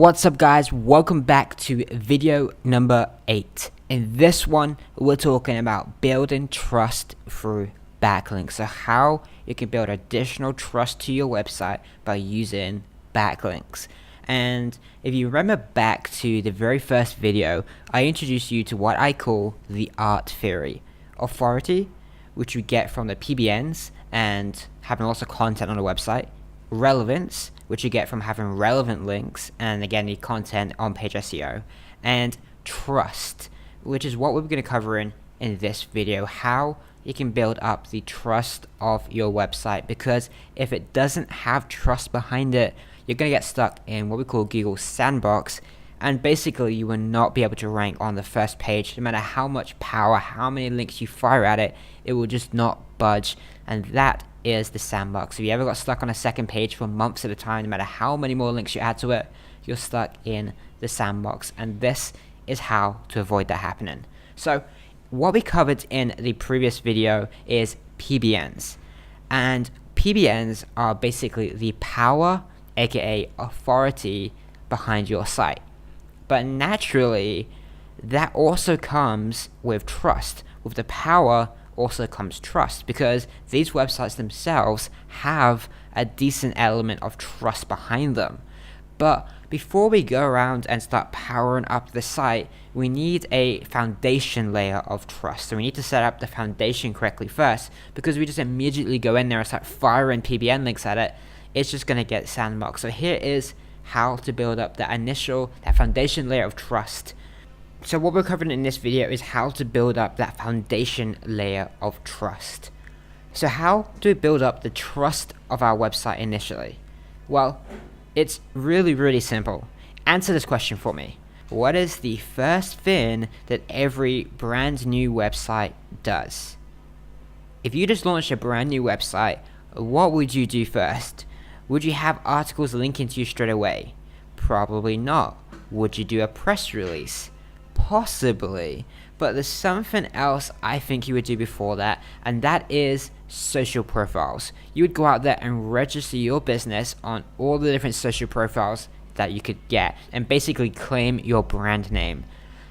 What's up guys, welcome back to video number 8. In this one, we're talking about building trust through backlinks. So how you can build additional trust to your website by using backlinks. And if you remember back to the very first video, I introduced you to what I call the art theory. Authority, which you get from the PBNs and having lots of content on the website. Relevance, which you get from having relevant links and again the content on page SEO, and trust, which is what we're going to cover in this video, how you can build up the trust of your website, because if it doesn't have trust behind it, you're going to get stuck in what we call Google's sandbox, and basically you will not be able to rank on the first page. No matter how much power, how many links you fire at it, it will just not budge, and that is the sandbox. If you ever got stuck on a second page for months at a time, no matter how many more links you add to it, you're stuck in the sandbox, and this is how to avoid that happening. So what we covered in the previous video is PBNs, and PBNs are basically the power, aka authority, behind your site. But naturally, that also comes with trust. With the power also comes trust, because these websites themselves have a decent element of trust behind them. But before we go around and start powering up the site, we need a foundation layer of trust. So we need to set up the foundation correctly first, because we just immediately go in there and start firing PBN links at it, it's just going to get sandboxed. So here is how to build up that foundation layer of trust. So what we're covering in this video is how to build up that foundation layer of trust. So how do we build up the trust of our website initially? Well, it's really simple. Answer this question for me. What is the first thing that every brand new website does? If you just launched a brand new website, what would you do first? Would you have articles linking to you straight away? Probably not. Would you do a press release? Possibly, but there's something else I think you would do before that, and that is social profiles. You would go out there and register your business on all the different social profiles that you could get and basically claim your brand name.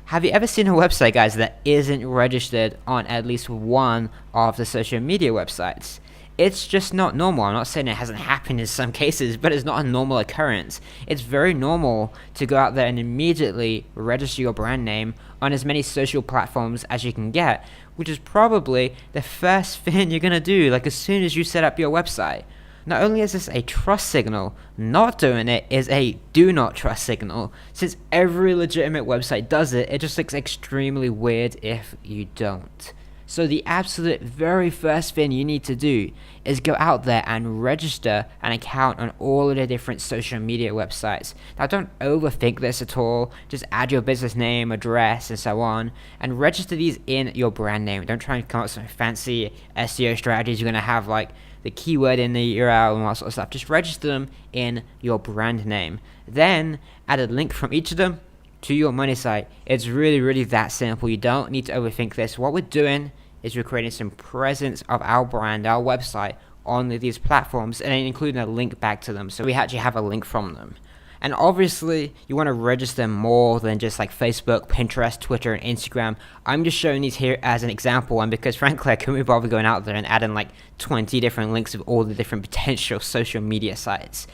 Have you ever seen a website, guys, that isn't registered on at least one of the social media websites? It's just not normal. I'm not saying it hasn't happened in some cases, but it's not a normal occurrence. It's very normal to go out there and immediately register your brand name on as many social platforms as you can get, which is probably the first thing you're going to do, like as soon as you set up your website. Not only is this a trust signal, not doing it is a do not trust signal. Since every legitimate website does it, it just looks extremely weird if you don't. So the absolute very first thing you need to do is go out there and register an account on all of the different social media websites. Now don't overthink this at all. Just add your business name, address, and so on, and register these in your brand name. Don't try and come up with some fancy SEO strategies. You're going to have like the keyword in the URL and all that sort of stuff. Just register them in your brand name. Then add a link from each of them to your money site. It's really that simple. You don't need to overthink this. What we're doing is we're creating some presence of our brand, our website, on these platforms, and including a link back to them, so we actually have a link from them. And obviously you want to register more than just like Facebook, Pinterest, Twitter, and Instagram. I'm just showing these here as an example, and because frankly I couldn't bother going out there and adding like 20 different links of all the different potential social media sites.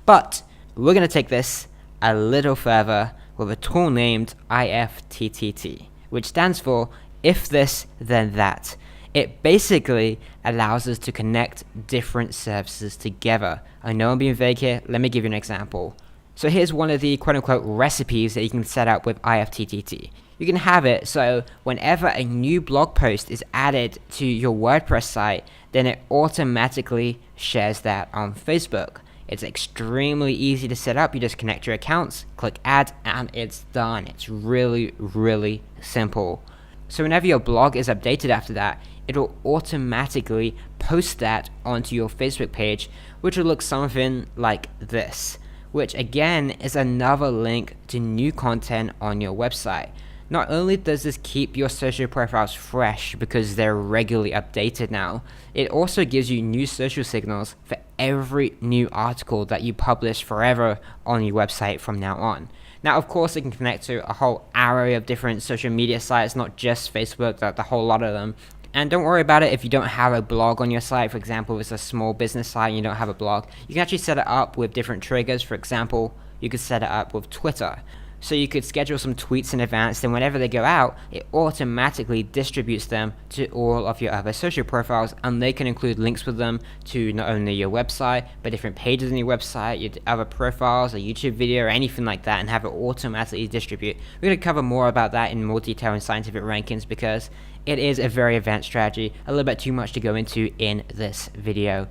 But we're going to take this a little further with a tool named IFTTT, which stands for if this, then that. It basically allows us to connect different services together. I know I'm being vague here. Let me give you an example. So here's one of the quote-unquote recipes that you can set up with IFTTT. You can have it so whenever a new blog post is added to your WordPress site, then it automatically shares that on Facebook. It's extremely easy to set up. You just connect your accounts, click add, and it's done. It's really simple. So whenever your blog is updated after that, it will automatically post that onto your Facebook page, which will look something like this, which again is another link to new content on your website. Not only does this keep your social profiles fresh because they're regularly updated now, it also gives you new social signals for every new article that you publish forever on your website from now on. Now, of course, it can connect to a whole array of different social media sites, not just Facebook, the whole lot of them. And don't worry about it if you don't have a blog on your site. For example, if it's a small business site and you don't have a blog, you can actually set it up with different triggers. For example, you could set it up with Twitter. So you could schedule some tweets in advance, then whenever they go out, it automatically distributes them to all of your other social profiles, and they can include links with them to not only your website, but different pages on your website, your other profiles, a YouTube video, or anything like that, and have it automatically distribute. We're going to cover more about that in more detail in scientific rankings because it is a very advanced strategy, a little bit too much to go into in this video.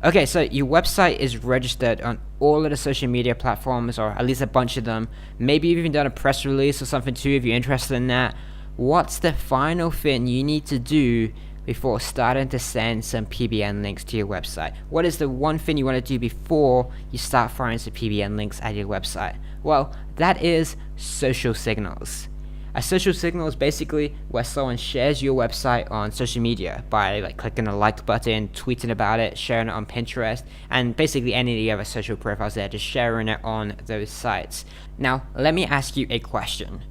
Okay, so your website is registered on all of the social media platforms, or at least a bunch of them. Maybe you've even done a press release or something too if you're interested in that. What's the final thing you need to do before starting to send some PBN links to your website? What is the one thing you want to do before you start firing some PBN links at your website? Well, that is social signals. A social signal is basically where someone shares your website on social media by clicking the like button, tweeting about it, sharing it on Pinterest, and basically any of the other social profiles there, just sharing it on those sites. Now, let me ask you a question.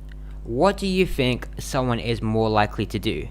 What do you think someone is more likely to do?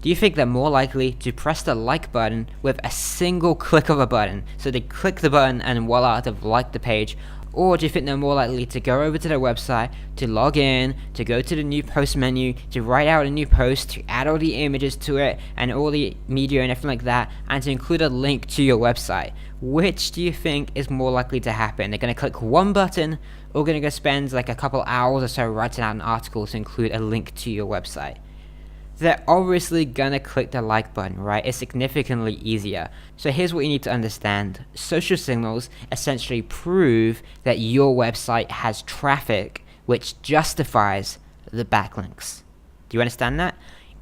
Do you think they're more likely to press the like button with a single click of a button? So they click the button and voila, they've liked the page. Or do you think they're more likely to go over to their website, to log in, to go to the new post menu, to write out a new post, to add all the images to it, and all the media and everything like that, and to include a link to your website? Which do you think is more likely to happen? They're going to click one button, or going to go spend a couple hours or so writing out an article to include a link to your website? They're obviously gonna click the like button, right? It's significantly easier. So here's what you need to understand. Social signals essentially prove that your website has traffic which justifies the backlinks. Do you understand that?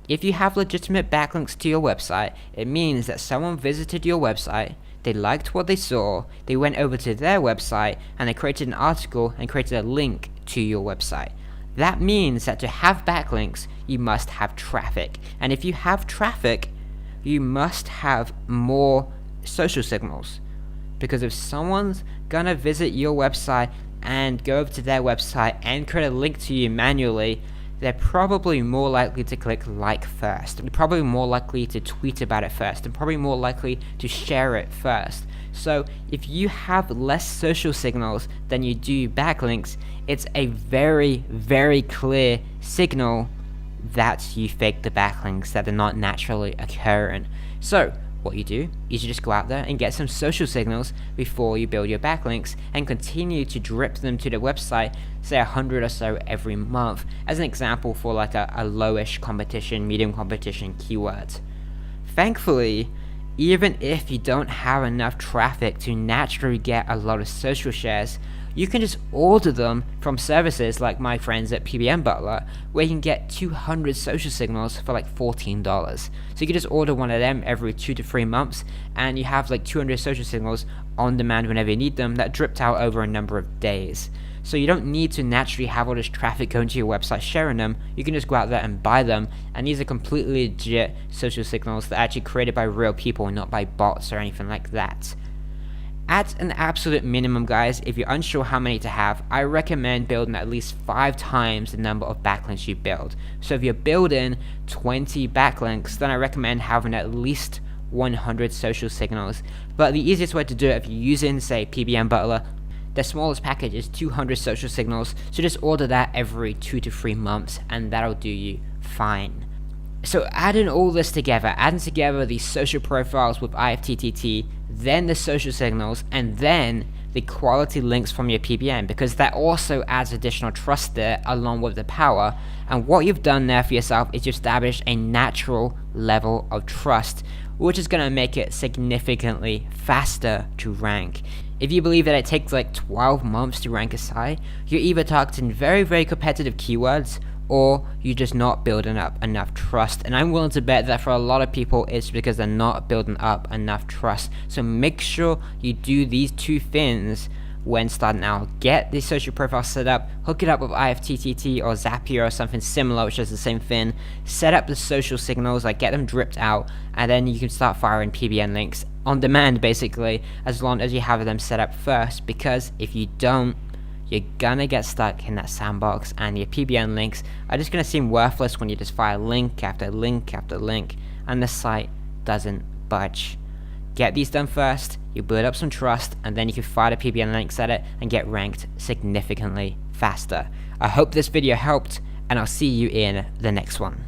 If you have legitimate backlinks to your website, it means that someone visited your website, they liked what they saw, they went over to their website, and they created an article and created a link to your website. That means that to have backlinks, you must have traffic. And if you have traffic, you must have more social signals. Because if someone's gonna visit your website and go over to their website and create a link to you manually, they're probably more likely to click like first. They're probably more likely to tweet about it first. And probably more likely to share it first. So if you have less social signals than you do backlinks, it's a very, very clear signal that you fake the backlinks, that they're not naturally occurring. So what you do is you just go out there and get some social signals before you build your backlinks and continue to drip them to the website, say 100 or so every month, as an example for a lowish competition, medium competition keyword. Thankfully, even if you don't have enough traffic to naturally get a lot of social shares, you can just order them from services like my friends at PBN Butler, where you can get 200 social signals for $14. So you can just order one of them every 2 to 3 months, and you have 200 social signals on demand whenever you need them that dripped out over a number of days. So you don't need to naturally have all this traffic going to your website sharing them. You can just go out there and buy them, and these are completely legit social signals that are actually created by real people, not by bots or anything like that. At an absolute minimum, guys, if you're unsure how many to have, I recommend building at least 5 times the number of backlinks you build. So if you're building 20 backlinks, then I recommend having at least 100 social signals. But the easiest way to do it, if you're using, say, PBN Butler, the smallest package is 200 social signals, so just order that every 2 to 3 months, and that'll do you fine. So adding all this together, adding together the social profiles with IFTTT, then the social signals, and then the quality links from your PBN, because that also adds additional trust there along with the power. And what you've done there for yourself is you've established a natural level of trust, which is going to make it significantly faster to rank. If you believe that it takes 12 months to rank a site, you're either targeting very, very competitive keywords, or you're just not building up enough trust. And I'm willing to bet that for a lot of people, it's because they're not building up enough trust. So make sure you do these 2 things when starting out. Get the social profile set up, hook it up with IFTTT or Zapier or something similar, which is the same thing. Set up the social signals, like get them dripped out, and then you can start firing PBN links on demand, basically, as long as you have them set up first, because if you don't, you're gonna get stuck in that sandbox, and your PBN links are just gonna seem worthless when you just fire link after link after link, and the site doesn't budge. Get these done first, you build up some trust, and then you can fire the PBN links at it and get ranked significantly faster. I hope this video helped, and I'll see you in the next one.